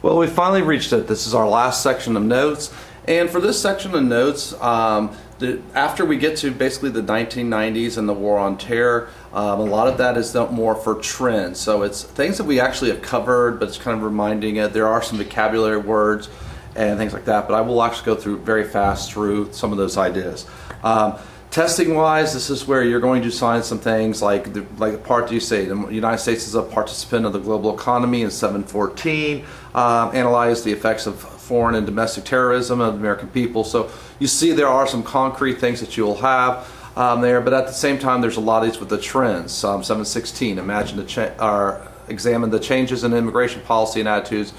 Well, we finally reached it. This is our last section of notes. And for this section of notes, after we get to basically the 1990s and the war on terror, a lot of that is more for trends. So it's things that we actually have covered, but it's kind of reminding it. There are some vocabulary words and things like that, but I will actually go through very fast through some of those ideas. Testing wise, this is where you're going to find some things like the part that you say, the United States is a participant of the global economy in 714, analyze the effects of foreign and domestic terrorism of the American people. So you see there are some concrete things that you'll have there, but at the same time there's a lot of these with the trends. 716, examine the changes in immigration policy and attitudes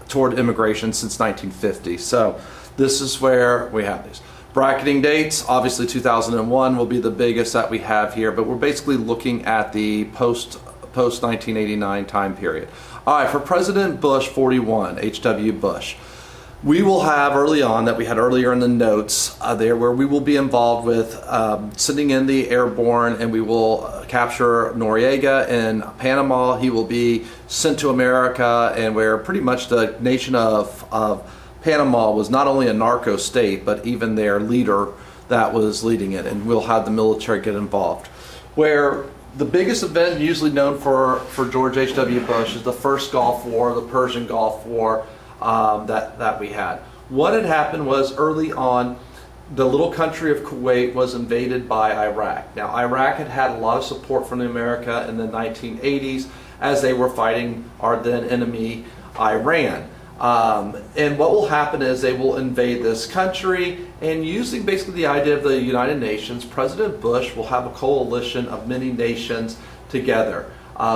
toward immigration since 1950. So this is where we have these. Bracketing dates, obviously 2001 will be the biggest that we have here, but we're basically looking at the post 1989 time period. All right, for President Bush 41, H.W. Bush, we will have early on that we had earlier in the notes there where we will be involved with sending in the airborne, and we will capture Noriega in Panama. He will be sent to America, and where pretty much the nation of Panama was not only a narco state, but even their leader that was leading it, and we'll have the military get involved. Where the biggest event usually known for George H.W. Bush is the first Gulf War, the Persian Gulf War that we had. What had happened was early on, the little country of Kuwait was invaded by Iraq. Now, Iraq had had a lot of support from America in the 1980s as they were fighting our then enemy, Iran. And what will happen is they will invade this country, and using basically the idea of the United Nations, President Bush will have a coalition of many nations together.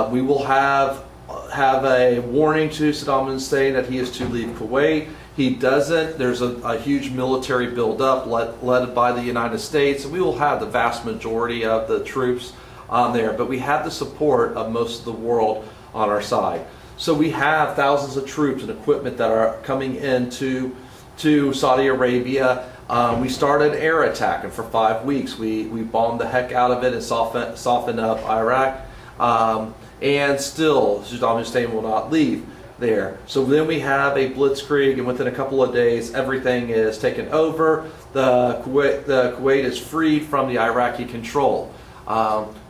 We will have a warning to Saddam Hussein that he is to leave Kuwait. He doesn't. There's a huge military buildup led by the United States, and we will have the vast majority of the troops there. But we have the support of most of the world on our side. So we have thousands of troops and equipment that are coming into Saudi Arabia. We started an air attack, and for 5 weeks we bombed the heck out of it and softened up Iraq. And still, Saddam Hussein will not leave there. So then we have a blitzkrieg, and within a couple of days, everything is taken over. The Kuwait is freed from the Iraqi control.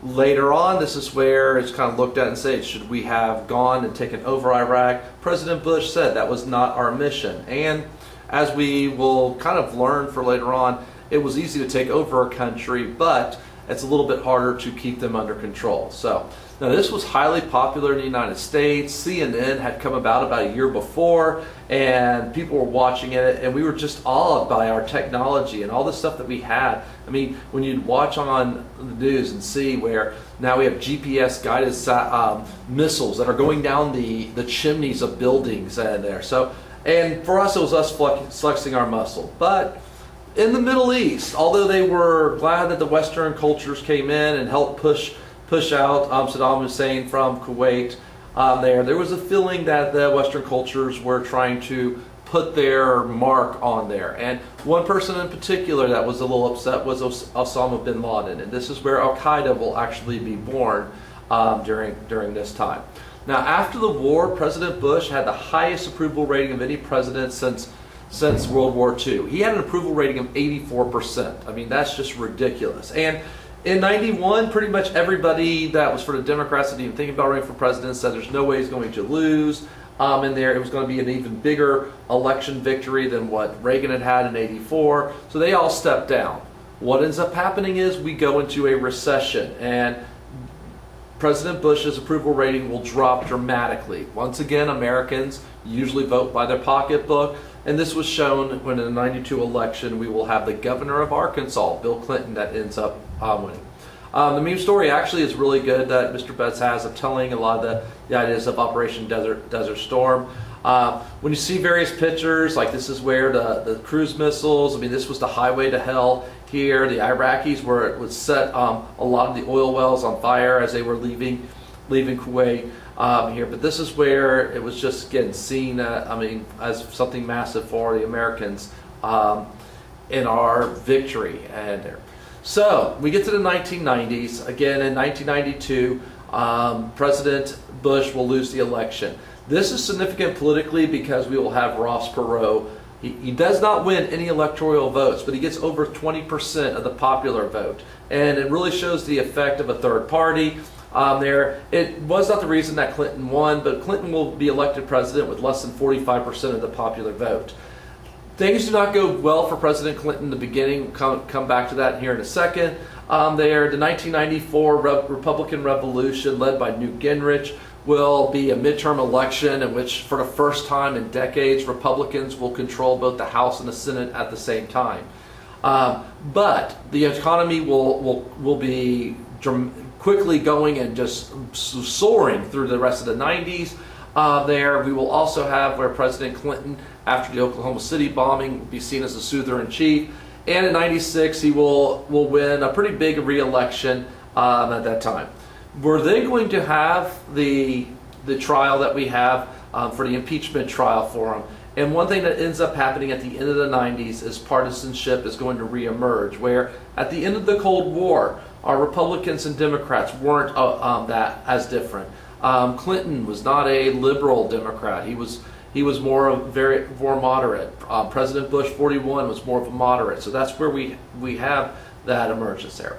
Later on, this is where it's kind of looked at and said, should we have gone and taken over Iraq? President Bush said that was not our mission. And as we will kind of learn for later on, it was easy to take over a country, but it's a little bit harder to keep them under control. So now this was highly popular in the United States. CNN had come about a year before, and people were watching it, and we were just awed by our technology and all the stuff that we had. I mean, when you'd watch on the news and see where now we have GPS guided missiles that are going down the chimneys of buildings and there. So, and for us, it was us flexing our muscle. But in the Middle East, although they were glad that the Western cultures came in and helped push out Saddam Hussein from Kuwait there was a feeling that the Western cultures were trying to put their mark on there. And one person in particular that was a little upset was Osama bin Laden. And this is where Al-Qaeda will actually be born during this time. Now, after the war, President Bush had the highest approval rating of any president since World War II. He had an approval rating of 84%. I mean, that's just ridiculous. And in 91, pretty much everybody that was for the Democrats that even thinking about running for president said there's no way he's going to lose. In there, it was going to be an even bigger election victory than what Reagan had in '84. So they all stepped down. What ends up happening is we go into a recession, and President Bush's approval rating will drop dramatically. Once again, Americans usually vote by their pocketbook, and this was shown when in the '92 election we will have the governor of Arkansas, Bill Clinton, that ends up winning. The meme story actually is really good that Mr. Betts has of telling a lot of the ideas of Operation Desert Storm. When you see various pictures, like this is where the cruise missiles, I mean, this was the highway to hell here. The Iraqis would set a lot of the oil wells on fire as they were leaving Kuwait here. But this is where it was just getting seen, as something massive for the Americans in our victory. And so we get to the 1990s. Again, in 1992, President Bush will lose the election. This is significant politically because we will have Ross Perot. He does not win any electoral votes, but he gets over 20% of the popular vote. And it really shows the effect of a third party there. It was not the reason that Clinton won, but Clinton will be elected president with less than 45% of the popular vote. Things do not go well for President Clinton in the beginning. We'll come back to that here in a second. The 1994 Republican Revolution led by Newt Gingrich will be a midterm election in which, for the first time in decades, Republicans will control both the House and the Senate at the same time. But the economy will be quickly going and just soaring through the rest of the 90s. We will also have where President Clinton, after the Oklahoma City bombing, will be seen as a soother-in-chief. And in 96, he will win a pretty big re-election at that time. We're then going to have the trial that we have for the impeachment trial for him. And one thing that ends up happening at the end of the 90s is partisanship is going to reemerge, where at the end of the Cold War, our Republicans and Democrats weren't that as different. Clinton was not a liberal Democrat. He was more moderate. President Bush 41 was more of a moderate. So that's where we have that emergence there.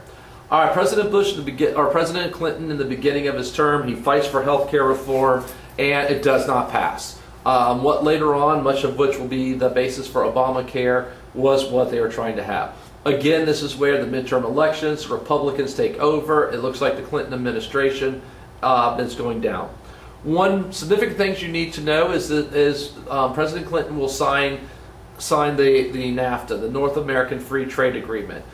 All right, President Clinton in the beginning of his term, he fights for health care reform, and it does not pass. What later on, much of which will be the basis for Obamacare, was what they were trying to have. Again, this is where the midterm elections, Republicans take over. It looks like the Clinton administration is going down. One significant thing you need to know is that President Clinton will sign the NAFTA, the North American Free Trade Agreement.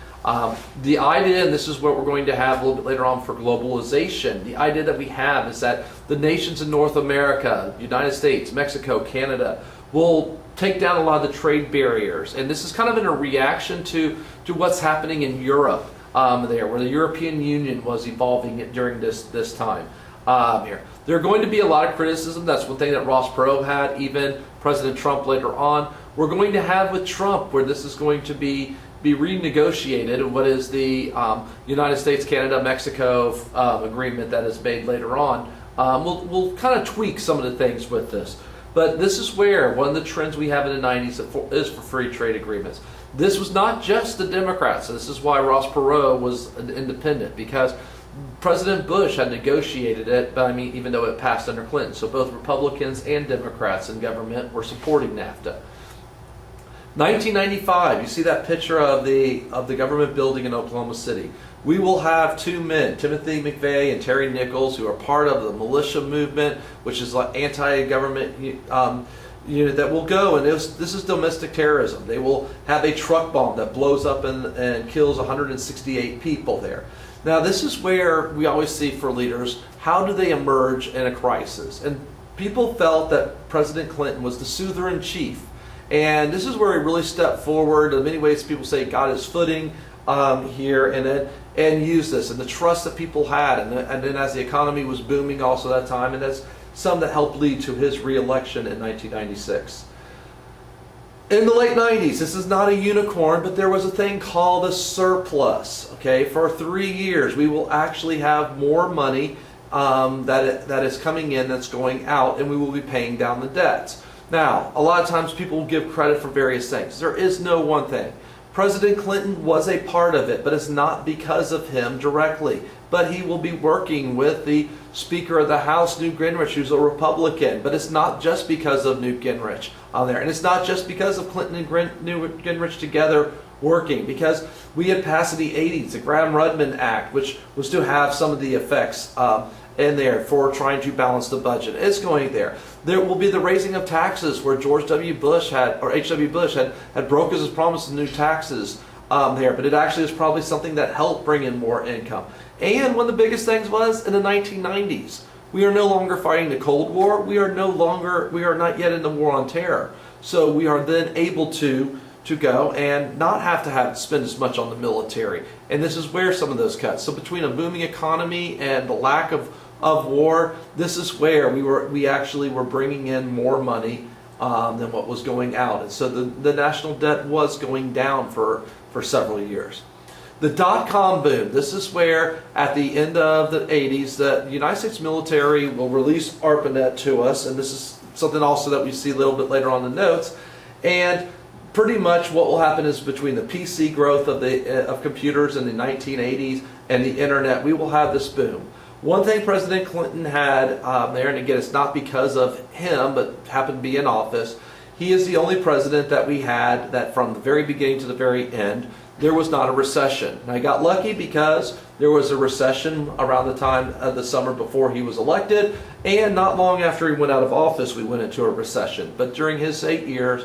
The idea, and this is what we're going to have a little bit later on for globalization, the idea that we have is that the nations in North America, United States, Mexico, Canada, will take down a lot of the trade barriers. And this is kind of in a reaction to what's happening in Europe where the European Union was evolving during this time here. There are going to be a lot of criticism. That's one thing that Ross Perot had, even President Trump later on. We're going to have with Trump where this is going to be renegotiated, what is the United States, Canada, Mexico agreement that is made later on. We'll kind of tweak some of the things with this. But this is where one of the trends we have in the 90s is for free trade agreements. This was not just the Democrats. This is why Ross Perot was an independent, because President Bush had negotiated it, but even though it passed under Clinton. So both Republicans and Democrats in government were supporting NAFTA. 1995, you see that picture of the government building in Oklahoma City. We will have two men, Timothy McVeigh and Terry Nichols, who are part of the militia movement, which is like anti-government unit that will go, and this is domestic terrorism. They will have a truck bomb that blows up and kills 168 people there. Now, this is where we always see for leaders, how do they emerge in a crisis? And people felt that President Clinton was the soother-in-chief. And this is where he really stepped forward. In many ways, people say got his footing here and used this, and the trust that people had. And then as the economy was booming also that time, and that's some that helped lead to his re-election in 1996. In the late 90s, this is not a unicorn, but there was a thing called a surplus. Okay, for 3 years, we will actually have more money that is coming in that's going out, and we will be paying down the debts. Now, a lot of times people will give credit for various things. There is no one thing. President Clinton was a part of it, but it's not because of him directly. But he will be working with the Speaker of the House, Newt Gingrich, who's a Republican. But it's not just because of Newt Gingrich on there. And it's not just because of Clinton and Newt Gingrich together working, because we had passed in the 80s the Gramm-Rudman Act, which was to have some of the effects in there for trying to balance the budget. It's going there. There will be the raising of taxes, where George W. Bush H.W. Bush had broken his promise of new taxes there, but it actually is probably something that helped bring in more income. And one of the biggest things was in the 1990s, we are no longer fighting the Cold War. We are not yet in the war on terror. So we are then able to go and not have to spend as much on the military. And this is where some of those cuts. So between a booming economy and the lack of war, this is where we actually were bringing in more money than what was going out. And so the national debt was going down for several years. The dot-com boom. This is where, at the end of the 80s, the United States military will release ARPANET to us, and this is something also that we see a little bit later on in the notes. And pretty much what will happen is between the PC growth of computers in the 1980s and the internet, we will have this boom. One thing President Clinton had there, and again, it's not because of him, but happened to be in office, he is the only president that we had that from the very beginning to the very end, there was not a recession. And I got lucky because there was a recession around the time of the summer before he was elected, and not long after he went out of office, we went into a recession. But during his 8 years,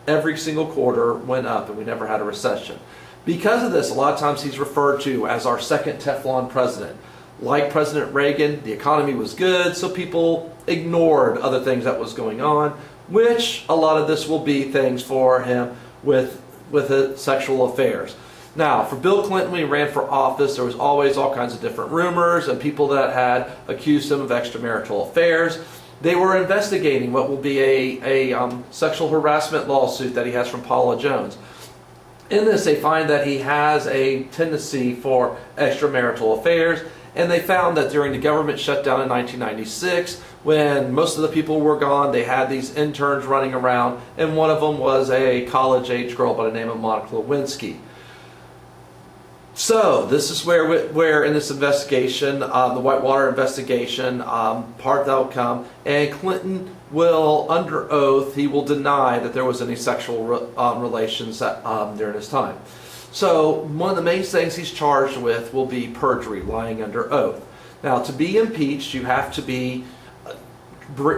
every single quarter went up, and we never had a recession. Because of this, a lot of times he's referred to as our second Teflon president. Like President Reagan, the economy was good, so people ignored other things that was going on, which a lot of this will be things for him with his sexual affairs. Now, for Bill Clinton, when he ran for office, there was always all kinds of different rumors and people that had accused him of extramarital affairs. They were investigating what will be a sexual harassment lawsuit that he has from Paula Jones. In this, they find that he has a tendency for extramarital affairs, and they found that during the government shutdown in 1996, when most of the people were gone, they had these interns running around, and one of them was a college-age girl by the name of Monica Lewinsky. So this is where in this investigation, the Whitewater investigation, part that will come, and Clinton will, under oath, he will deny that there was any sexual relations during his time. So one of the main things he's charged with will be perjury, lying under oath. Now, to be impeached, you have to be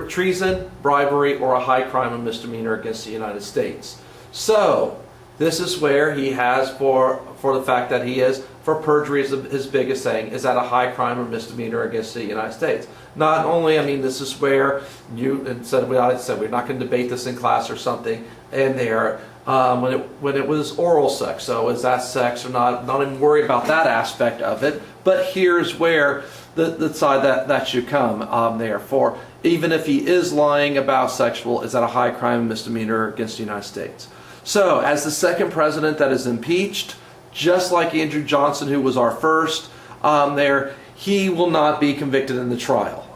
treason, bribery, or a high crime or misdemeanor against the United States. So this is where he has for the fact that he is, for perjury is his biggest thing, is that a high crime or misdemeanor against the United States. Not only, I mean, this is where you, instead we're not going to debate this in class or something, and there, when it was oral sex. So is that sex or not? Not even worry about that aspect of it. But here's where the side that should come there. For even if he is lying about sexual, is that a high crime and misdemeanor against the United States? So as the second president that is impeached, just like Andrew Johnson, who was our first there, he will not be convicted in the trial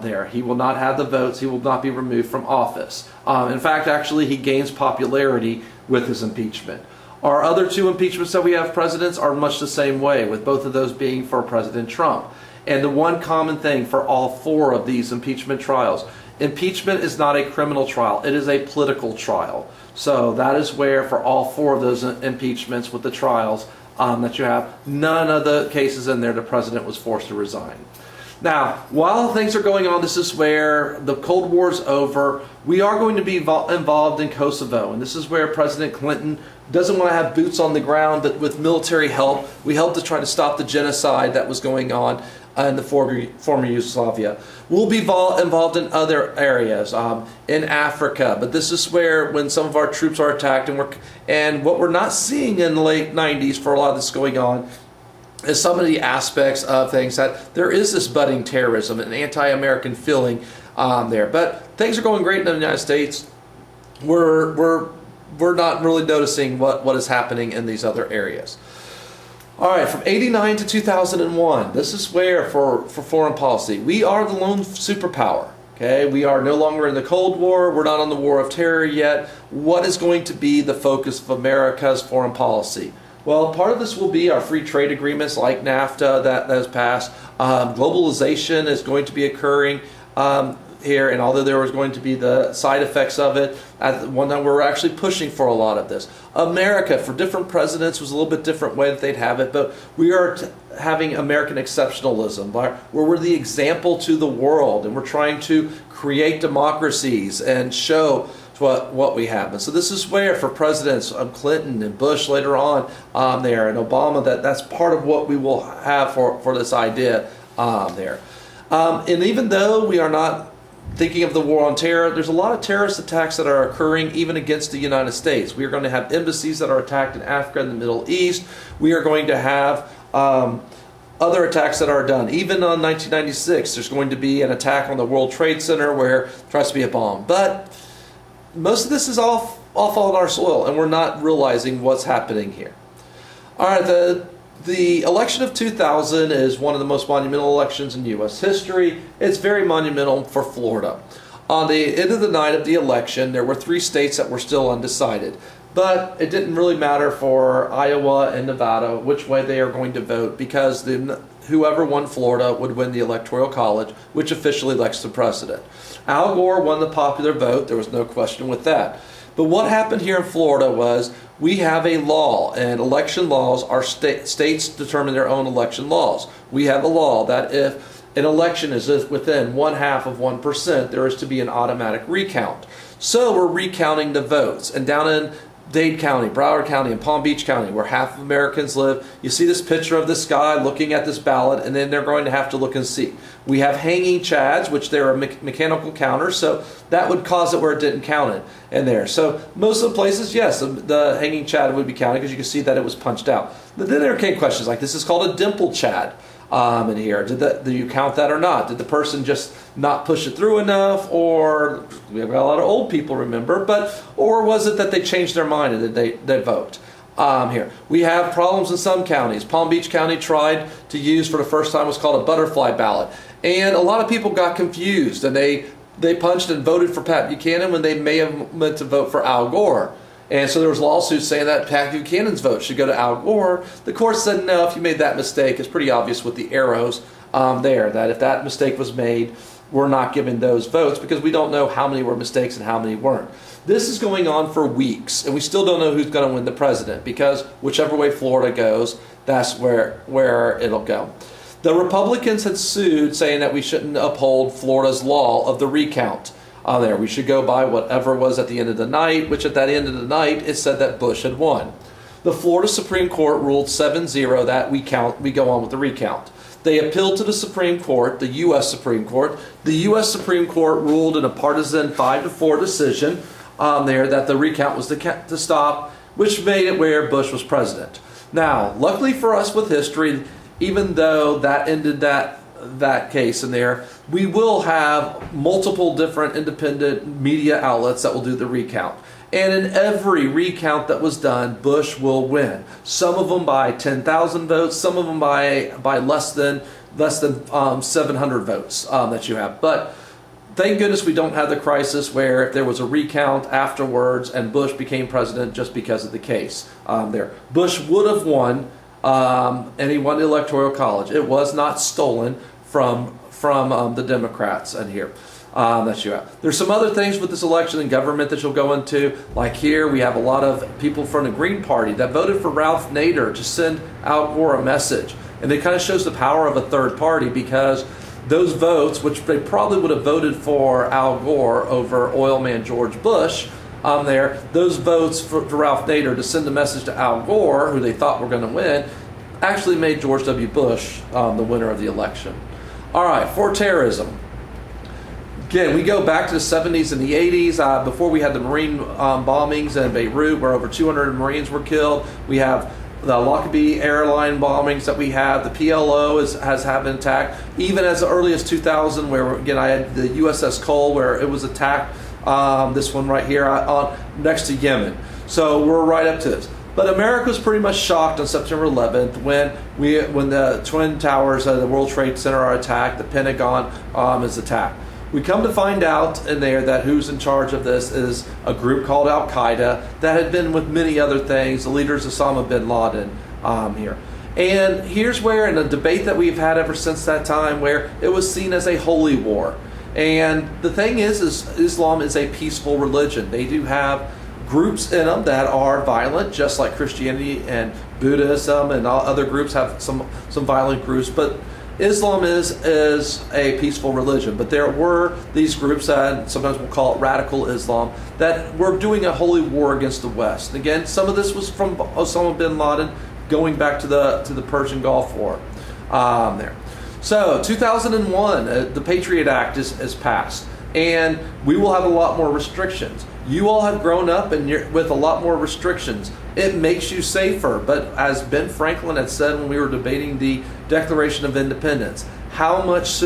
there. He will not have the votes. He will not be removed from office. In fact, actually, he gains popularity with his impeachment. Our other two impeachments that we have presidents are much the same way, with both of those being for President Trump. And the one common thing for all four of these impeachment trials, impeachment is not a criminal trial. It is a political trial. So that is where for all four of those impeachments with the trials that you have, none of the cases in there the president was forced to resign. Now, while things are going on, this is where the Cold War is over. We are going to be involved in Kosovo, and this is where President Clinton doesn't want to have boots on the ground, but with military help, we helped to try to stop the genocide that was going on in the former Yugoslavia. We'll be involved in other areas, in Africa, but this is where when some of our troops are attacked, and what we're not seeing in the late 90s for a lot of this going on is some of the aspects of things that there is this budding terrorism and anti-American feeling there. But things are going great in the United States. We're not really noticing what is happening in these other areas. All right, from 89 to 2001, this is where for foreign policy, we are the lone superpower. Okay, we are no longer in the Cold War. We're not on the War of Terror yet. What is going to be the focus of America's foreign policy? Well, part of this will be our free trade agreements like NAFTA that has passed. Globalization is going to be occurring here, and although there was going to be the side effects of it, one that we're actually pushing for a lot of this. America, for different presidents, was a little bit different way that they'd have it, but we are having American exceptionalism, where we're the example to the world, and we're trying to create democracies and show what we have. And so this is where for presidents Clinton and Bush later on there, and Obama, that's part of what we will have for this idea there. And even though we are not thinking of the war on terror, there's a lot of terrorist attacks that are occurring even against the United States. We are going to have embassies that are attacked in Africa and the Middle East. We are going to have other attacks that are done. Even on 1996, there's going to be an attack on the World Trade Center where there tries to be a bomb. But most of this is all on our soil, and we're not realizing what's happening here. All right, the The election of 2000 is one of the most monumental elections in U.S. history. It's very monumental for Florida. On the end of the night of the election, there were 3 states that were still undecided. But it didn't really matter for Iowa and Nevada which way they are going to vote, because whoever won Florida would win the Electoral College, which officially elects the president. Al Gore won the popular vote. There was no question with that. But what happened here in Florida was we have a law, and election laws are states determine their own election laws. We have a law that if an election is within 0.5%, there is to be an automatic recount. So we're recounting the votes. And down in Dade County, Broward County, and Palm Beach County, where half of Americans live, you see this picture of this guy looking at this ballot, and then they're going to have to look and see. We have hanging chads, which they're a mechanical counter, so that would cause it where it didn't count it in there. So most of the places, yes, the hanging chad would be counted because you can see that it was punched out. But then there came questions like, this is called a dimple chad in here. Did you count that or not? Did the person just not push it through enough? Or we have a lot of old people, remember, or was it that they changed their mind and they vote? Here we have problems in some counties. Palm Beach County tried to use for the first time what's called a butterfly ballot, and a lot of people got confused and they punched and voted for Pat Buchanan when they may have meant to vote for Al Gore. And so there was lawsuits saying that Pat Buchanan's vote should go to Al Gore. The court said, no, if you made that mistake, it's pretty obvious with the arrows there, that if that mistake was made, we're not giving those votes because we don't know how many were mistakes and how many weren't. This is going on for weeks, and we still don't know who's going to win the president because whichever way Florida goes, that's where it'll go. The Republicans had sued saying that we shouldn't uphold Florida's law of the recount. There, we should go by whatever was at the end of the night, which at that end of the night, it said that Bush had won. The Florida Supreme Court ruled 7-0 that we go on with the recount. They appealed to the Supreme Court, the U.S. Supreme Court. The U.S. Supreme Court ruled in a partisan 5-4 decision there that the recount was to stop, which made it where Bush was president. Now, luckily for us with history, even though that ended that case in there, we will have multiple different independent media outlets that will do the recount. And in every recount that was done, Bush will win. Some of them by 10,000 votes, some of them by less than 700 votes that you have. But thank goodness we don't have the crisis where there was a recount afterwards and Bush became president just because of the case there. Bush would have won, and he won the Electoral College. It was not stolen from the Democrats in here that you have. There's some other things with this election and government that you'll go into. Like here, we have a lot of people from the Green Party that voted for Ralph Nader to send Al Gore a message. And it kind of shows the power of a third party because those votes, which they probably would have voted for Al Gore over oil man George Bush, those votes for Ralph Nader to send a message to Al Gore, who they thought were going to win, actually made George W. Bush the winner of the election. All right, for terrorism. Again, we go back to the 70s and the 80s, before we had the Marine bombings in Beirut, where over 200 Marines were killed. We have the Lockerbie airline bombings that we have. The PLO has had an attack, even as early as 2000, where, again, I had the USS Cole, where it was attacked, this one right here, next to Yemen. So we're right up to this. But America was pretty much shocked on September 11th when the Twin Towers of the World Trade Center are attacked, the Pentagon is attacked. We come to find out in there that who's in charge of this is a group called Al Qaeda that had been with many other things. The leader is Osama bin Laden here. And here's where, in a debate that we've had ever since that time, where it was seen as a holy war. And the thing is Islam is a peaceful religion. They do have groups in them that are violent, just like Christianity and Buddhism and other groups have some violent groups. But Islam is a peaceful religion, but there were these groups that sometimes we'll call it radical Islam that were doing a holy war against the West. And again, some of this was from Osama bin Laden going back to the Persian Gulf War there. So 2001, the Patriot Act is passed, and we will have a lot more restrictions. You all have grown up with a lot more restrictions. It makes you safer, but as Ben Franklin had said when we were debating the Declaration of Independence, how much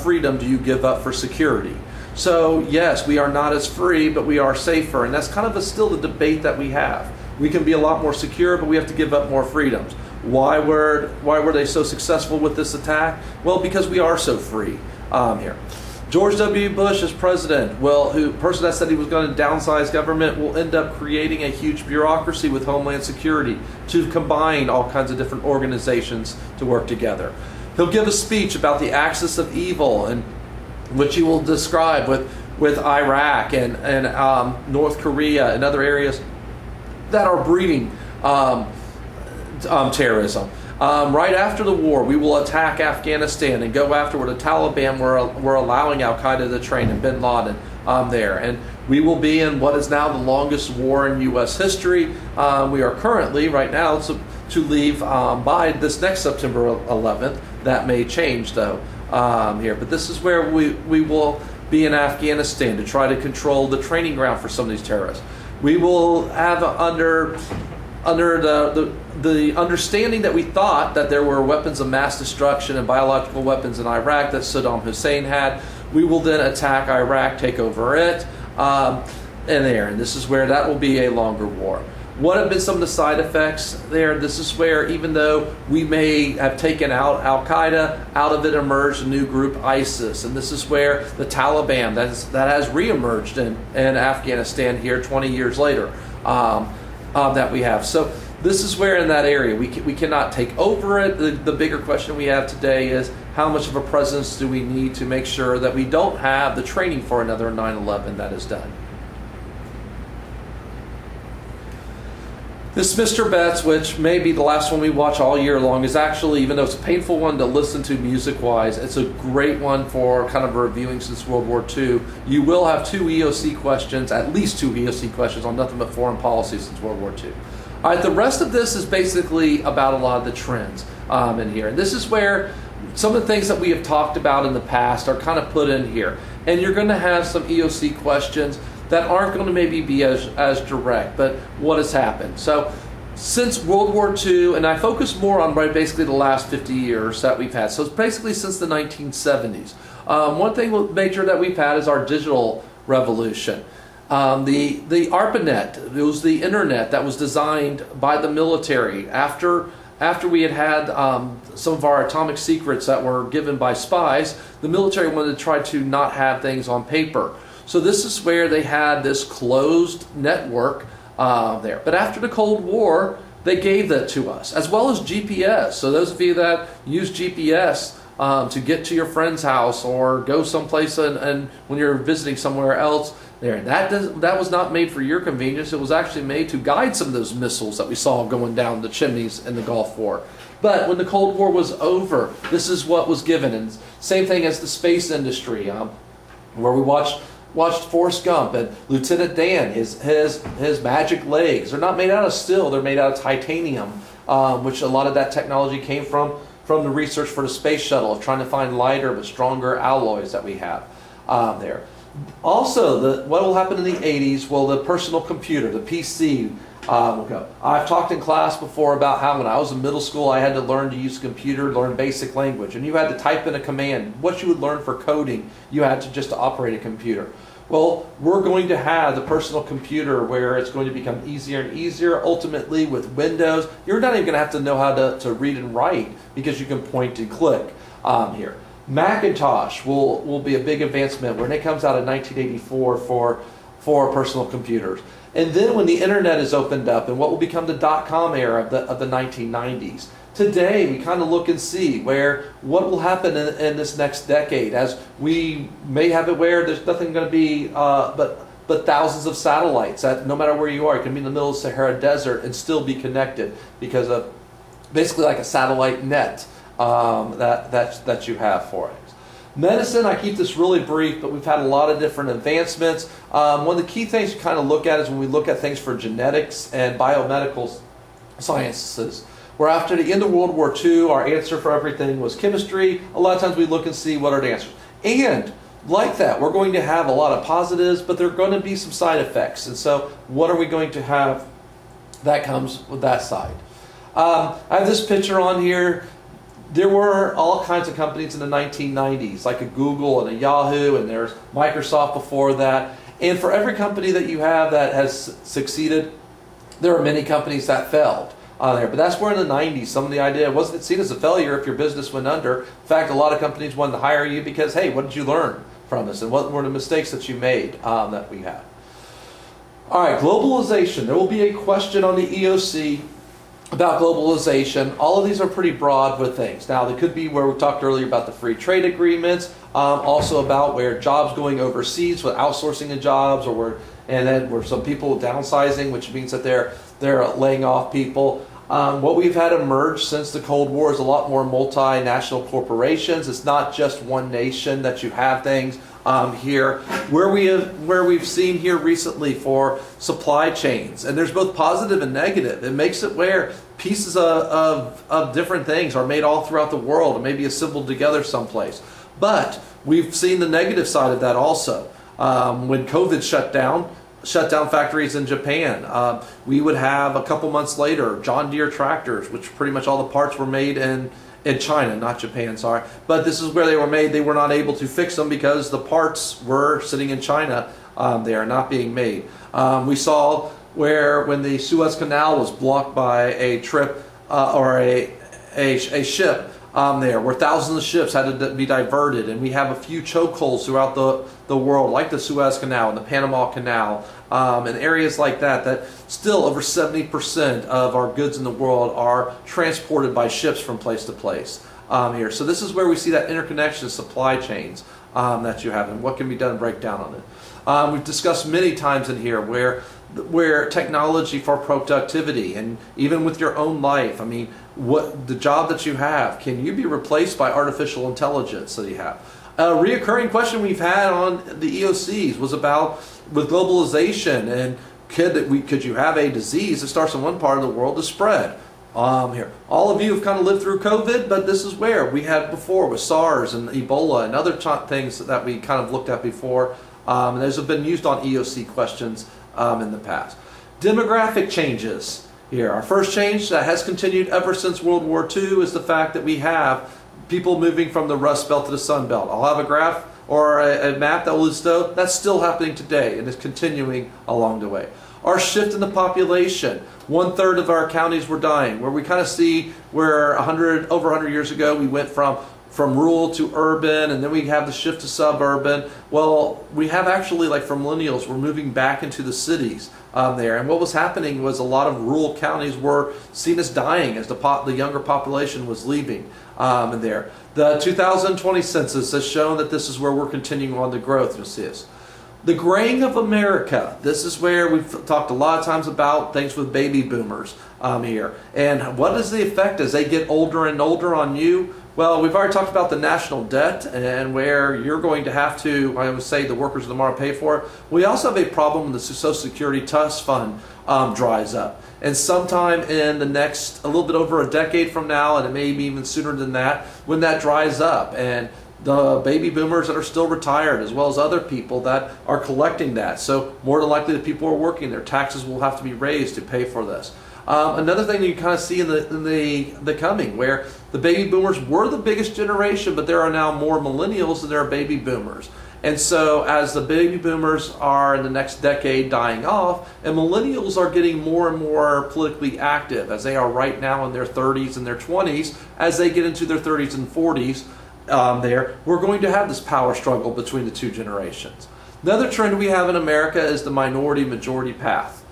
freedom do you give up for security? So yes, we are not as free, but we are safer, and that's kind of still the debate that we have. We can be a lot more secure, but we have to give up more freedoms. Why were they so successful with this attack? Well, because we are so free here. George W. Bush as president, well, person that said he was going to downsize government will end up creating a huge bureaucracy with Homeland Security to combine all kinds of different organizations to work together. He'll give a speech about the axis of evil, and which he will describe with Iraq and North Korea and other areas that are breeding terrorism. Right after the war, we will attack Afghanistan and go after where the Taliban were allowing Al Qaeda to train and Bin Laden there. And we will be in what is now the longest war in U.S. history. We are currently, right now, to leave by this next September 11th. That may change, though, here. But this is where we will be in Afghanistan to try to control the training ground for some of these terrorists. We will have under the understanding that we thought that there were weapons of mass destruction and biological weapons in Iraq that Saddam Hussein had. We will then attack Iraq, take over it, and this is where that will be a longer war. What have been some of the side effects there? This is where, even though we may have taken out Al Qaeda, out of it emerged a new group, ISIS, and this is where the Taliban that has reemerged in Afghanistan here 20 years later that we have. So this is where in that area we cannot take over it. The bigger question we have today is how much of a presence do we need to make sure that we don't have the training for another 9/11 that is done. This Mr. Betts, which may be the last one we watch all year long, is actually, even though it's a painful one to listen to music-wise, it's a great one for kind of reviewing since World War II. You will have two EOC questions, at least two EOC questions on nothing but foreign policy since World War II. All right, the rest of this is basically about a lot of the trends in here. And this is where some of the things that we have talked about in the past are kind of put in here. And you're going to have some EOC questions that aren't going to maybe be as direct, but what has happened. So since World War II, and I focus more on basically the last 50 years that we've had, so it's basically since the 1970s. One thing major that we've had is our digital revolution. The ARPANET, it was the internet that was designed by the military after we had some of our atomic secrets that were given by spies. The military wanted to try to not have things on paper. So this is where they had this closed network there. But after the Cold War, they gave that to us, as well as GPS. So those of you that use GPS to get to your friend's house or go someplace and when you're visiting somewhere else, that was not made for your convenience. It was actually made to guide some of those missiles that we saw going down the chimneys in the Gulf War. But when the Cold War was over, this is what was given. And same thing as the space industry, where we watched Forrest Gump and Lieutenant Dan, his magic legs. They're not made out of steel, they're made out of titanium, which a lot of that technology came from the research for the space shuttle of trying to find lighter but stronger alloys that we have there. Also, what will happen in the 80s? Well, the personal computer, the PC, will go. I've talked in class before about how when I was in middle school, I had to learn to use a computer, learn basic language, and you had to type in a command. What you would learn for coding, you had to just operate a computer. Well, we're going to have the personal computer where it's going to become easier and easier. Ultimately, with Windows, you're not even going to have to know how to read and write because you can point and click here. Macintosh will be a big advancement when it comes out in 1984 for personal computers. And then when the internet is opened up and what will become the dot-com era of the 1990s. Today, we kind of look and see what will happen in this next decade, as we may have it where there's nothing going to be but thousands of satellites that no matter where you are, you can be in the middle of the Sahara Desert and still be connected because of basically like a satellite net that you have for it. Medicine, I keep this really brief, but we've had a lot of different advancements. One of the key things to kind of look at is when we look at things for genetics and biomedical sciences, where after the end of World War II, our answer for everything was chemistry. A lot of times we look and see what are the answers. And like that, we're going to have a lot of positives, but there are going to be some side effects. And so what are we going to have that comes with that side? I have this picture on here. There were all kinds of companies in the 1990s, like a Google and a Yahoo, and there's Microsoft before that. And for every company that you have that has succeeded, there are many companies that failed. there. But that's where in the 90s, some of the idea wasn't seen as a failure if your business went under. In fact, a lot of companies wanted to hire you because, hey, what did you learn from this? And what were the mistakes that you made that we had? All right, globalization. There will be a question on the EOC about globalization. All of these are pretty broad with things. Now, they could be where we talked earlier about the free trade agreements, also about where jobs going overseas with outsourcing of jobs, and then where some people downsizing, which means that they're laying off people. What we've had emerge since the Cold War is a lot more multinational corporations. It's not just one nation that you have things here. Where we've seen here recently for supply chains, and there's both positive and negative. It makes it where pieces of different things are made all throughout the world and maybe assembled together someplace. But we've seen the negative side of that also. When COVID shut down factories in Japan, we would have a couple months later John Deere tractors, which pretty much all the parts were made in China, not Japan, sorry. But this is where they were made. They were not able to fix them because the parts were sitting in China. They are not being made. We saw when the Suez Canal was blocked by a trip or a ship there, where thousands of ships had to be diverted, and we have a few chokeholds throughout the world, like the Suez Canal and the Panama Canal, and areas like that still over 70% of our goods in the world are transported by ships from place to place here. So this is where we see that interconnection of supply chains that you have and what can be done to break down on it. We've discussed many times in here where technology for productivity, and even with your own life, I mean, what the job that you have, can you be replaced by artificial intelligence that you have? A reoccurring question we've had on the EOCs was about with globalization, and could you have a disease that starts in one part of the world to spread? Here, all of you have kind of lived through COVID, but this is where we had before with SARS and Ebola and other things that we kind of looked at before. And those have been used on EOC questions in the past. Demographic changes here. Our first change that has continued ever since World War II is the fact that we have people moving from the Rust Belt to the Sun Belt. I'll have a graph or a map that will show that's still happening today and is continuing along the way. Our shift in the population. 1/3 of our counties were dying, where we kind of see where over 100 years ago we went from rural to urban, and then we have the shift to suburban. Well, we have actually, like for millennials, we're moving back into the cities there. And what was happening was a lot of rural counties were seen as dying as the younger population was leaving there. The 2020 census has shown that this is where we're continuing on the growth. You'll see this. The graying of America. This is where we've talked a lot of times about things with baby boomers here. And what is the effect as they get older and older on you? Well, we've already talked about the national debt and where you're going to have to, I would say, the workers of tomorrow pay for it. We also have a problem when the Social Security Trust Fund dries up. And sometime in the next, a little bit over a decade from now, and it may be even sooner than that, when that dries up, and the baby boomers that are still retired, as well as other people that are collecting that. So more than likely the people who are working, their taxes will have to be raised to pay for this. Another thing that you kind of see in the coming, where the baby boomers were the biggest generation, but there are now more millennials than there are baby boomers. And so as the baby boomers are in the next decade dying off, and millennials are getting more and more politically active, as they are right now in their 30s and their 20s, as they get into their 30s and 40s, we're going to have this power struggle between the two generations. Another trend we have in America is the minority-majority path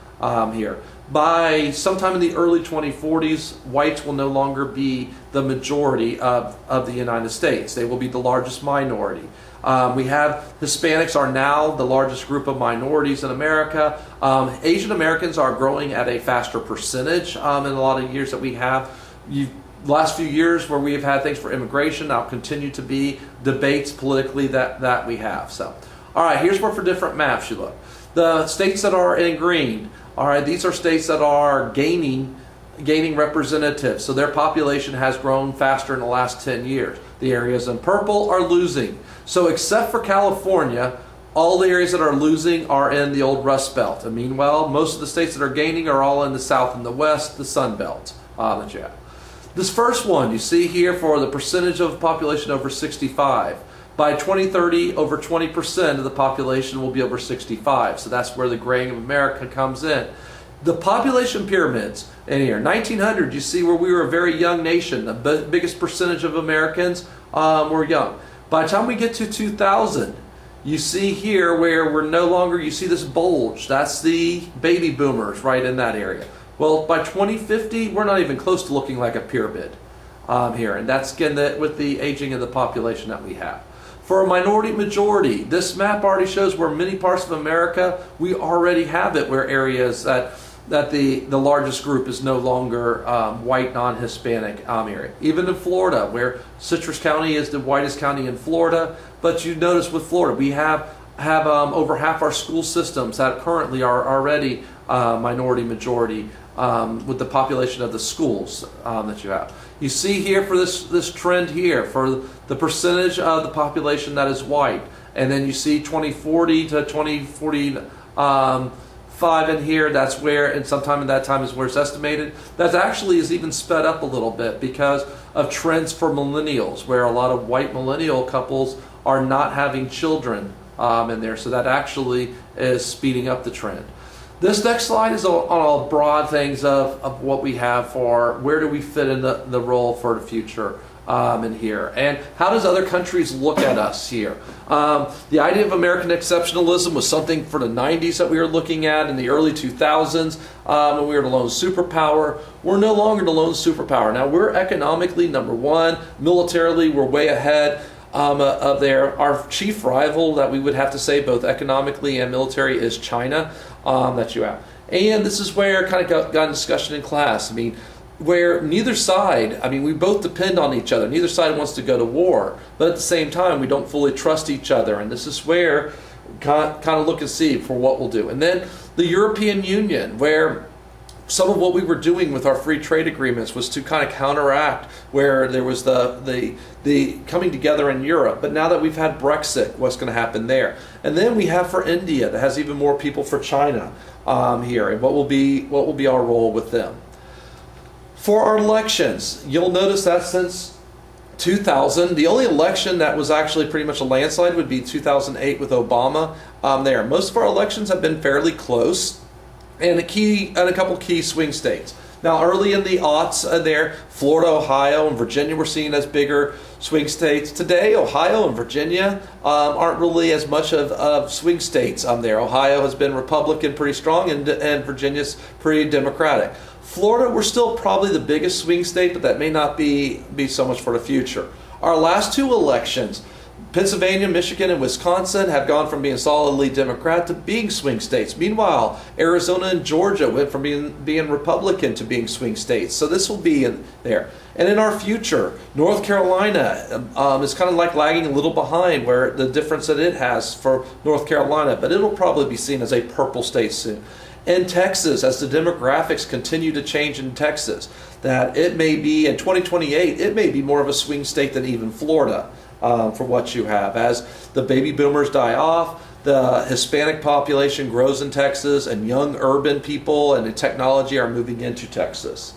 here. By sometime in the early 2040s, whites will no longer be the majority of the United States. They will be the largest minority. We have Hispanics are now the largest group of minorities in America. Asian Americans are growing at a faster percentage in a lot of years that we have. Last few years where we have had things for immigration, now continue to be debates politically that we have. So, all right, here's where for different maps you look. The states that are in green, all right, these are states that are gaining representatives. So their population has grown faster in the last 10 years. The areas in purple are losing. So except for California, all the areas that are losing are in the old Rust Belt. And meanwhile, most of the states that are gaining are all in the South and the West, the Sun Belt that you have. This first one you see here for the percentage of the population over 65. By 2030, over 20% of the population will be over 65. So that's where the graying of America comes in. The population pyramids in here. 1900, you see where we were a very young nation. The biggest percentage of Americans were young. By the time we get to 2000, you see here where we're no longer, you see this bulge. That's the baby boomers right in that area. Well, by 2050, we're not even close to looking like a pyramid here. And that's again with the aging of the population that we have. For a minority majority, this map already shows where many parts of America, we already have it where areas that the largest group is no longer white, non-Hispanic area. Even in Florida, where Citrus County is the whitest county in Florida, but you notice with Florida, we have over half our school systems that currently are already minority majority with the population of the schools that you have. You see here for this trend here, for the percentage of the population that is white, and then you see 2040 to 2045 in here, that's where, and sometime in that time is where it's estimated. That actually is even sped up a little bit because of trends for millennials, where a lot of white millennial couples are not having children in there. So that actually is speeding up the trend. This next slide is on all broad things of what we have for where do we fit in the role for the future in here, and how does other countries look at us here. The idea of American exceptionalism was something for the 90s that we were looking at in the early 2000s when we were the lone superpower. We're no longer the lone superpower. Now we're economically number one, militarily we're way ahead of there. Our chief rival that we would have to say both economically and military is China that you have. And this is where kind of got in discussion in class. I mean, where neither side, I mean, we both depend on each other. Neither side wants to go to war, but at the same time, we don't fully trust each other. And this is where kind of look and see for what we'll do. And then the European Union, where some of what we were doing with our free trade agreements was to kind of counteract where there was the coming together in Europe. But now that we've had Brexit, what's going to happen there? And then we have for India, that has even more people for China here, and what will be our role with them. For our elections, you'll notice that since 2000, the only election that was actually pretty much a landslide would be 2008 with Obama there. Most of our elections have been fairly close, and a couple key swing states. Now, early in the aughts there, Florida, Ohio, and Virginia were seen as bigger swing states. Today, Ohio and Virginia aren't really as much of swing states there. Ohio has been Republican pretty strong, and Virginia's pretty Democratic. Florida, we're still probably the biggest swing state, but that may not be so much for the future. Our last two elections, Pennsylvania, Michigan, and Wisconsin have gone from being solidly Democrat to being swing states. Meanwhile, Arizona and Georgia went from being Republican to being swing states. So this will be in there. And in our future, North Carolina is kind of like lagging a little behind where the difference that it has for North Carolina, but it'll probably be seen as a purple state soon. In Texas, as the demographics continue to change in Texas, that it may be in 2028, it may be more of a swing state than even Florida. For what you have. As the baby boomers die off, the Hispanic population grows in Texas, and young urban people and the technology are moving into Texas.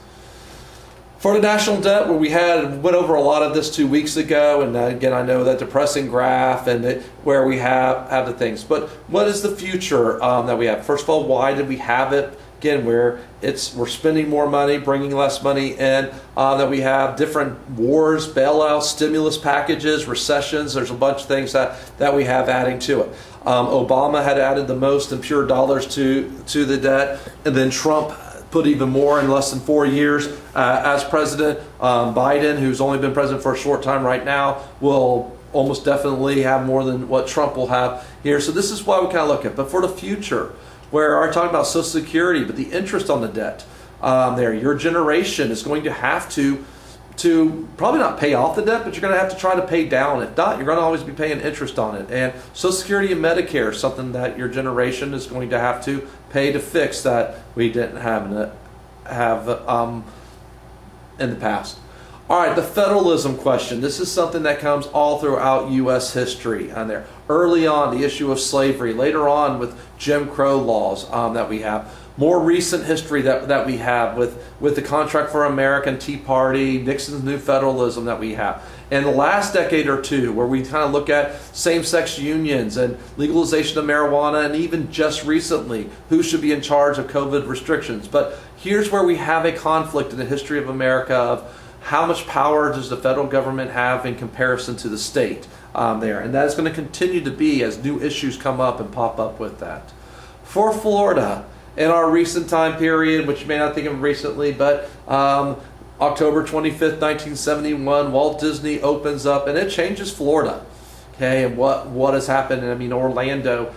For the national debt, where we went over a lot of this 2 weeks ago, and again, I know that depressing graph and where we have the things. But what is the future that we have? First of all, why did we have it? Again, where we're spending more money, bringing less money in, that we have different wars, bailouts, stimulus packages, recessions. There's a bunch of things that we have adding to it. Obama had added the most in pure dollars to the debt, and then Trump put even more in less than 4 years as president. Biden, who's only been president for a short time right now, will almost definitely have more than what Trump will have here. So this is why we kind of look at. But for the future, where I'm talking about Social Security, but the interest on the debt there, your generation is going to have to probably not pay off the debt, but you're going to have to try to pay down. If not, you're going to always be paying interest on it. And Social Security and Medicare is something that your generation is going to have to pay to fix that we didn't have in the past. All right, the federalism question. This is something that comes all throughout U.S. history on there. Early on, the issue of slavery. Later on, with Jim Crow laws that we have. More recent history that we have with the Contract for America, Tea Party, Nixon's new federalism that we have. And the last decade or two, where we kind of look at same-sex unions and legalization of marijuana, and even just recently, who should be in charge of COVID restrictions. But here's where we have a conflict in the history of America of how much power does the federal government have in comparison to the state there. And that is going to continue to be as new issues come up and pop up with that. For Florida, in our recent time period, which you may not think of recently, but October 25th, 1971, Walt Disney opens up, and it changes Florida. Okay, and what has happened? I mean, Orlando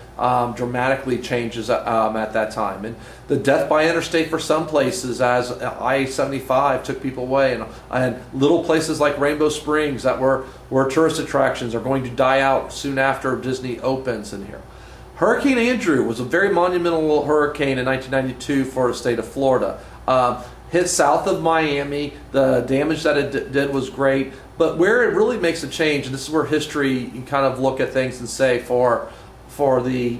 dramatically changes at that time, and the death by interstate for some places, as I-75 took people away, and little places like Rainbow Springs that were tourist attractions are going to die out soon after Disney opens in here. Hurricane Andrew was a very monumental hurricane in 1992 for the state of Florida. Hit south of Miami. The damage that it did was great, but where it really makes a change, and this is where history, you kind of look at things and say for the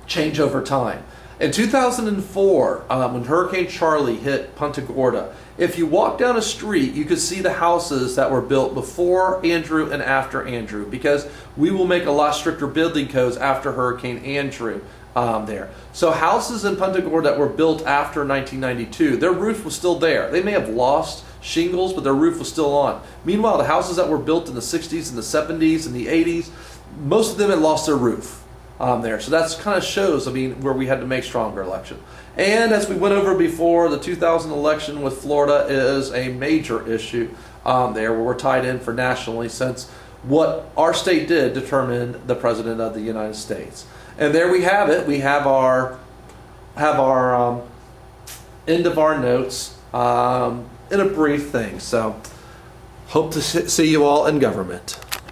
change over time. In 2004, when Hurricane Charlie hit Punta Gorda, if you walk down a street, you could see the houses that were built before Andrew and after Andrew, because we will make a lot stricter building codes after Hurricane Andrew there. So houses in Punta Gorda that were built after 1992, their roof was still there. They may have lost shingles, but their roof was still on. Meanwhile, the houses that were built in the 60s and the 70s and the 80s, most of them had lost their roof there. So that's kind of shows, I mean, where we had to make stronger election. And as we went over before, the 2000 election with Florida is a major issue there, where we're tied in for nationally, since what our state did determined the President of the United States. And there we have it. We have our end of our notes in a brief thing. So hope to see you all in government.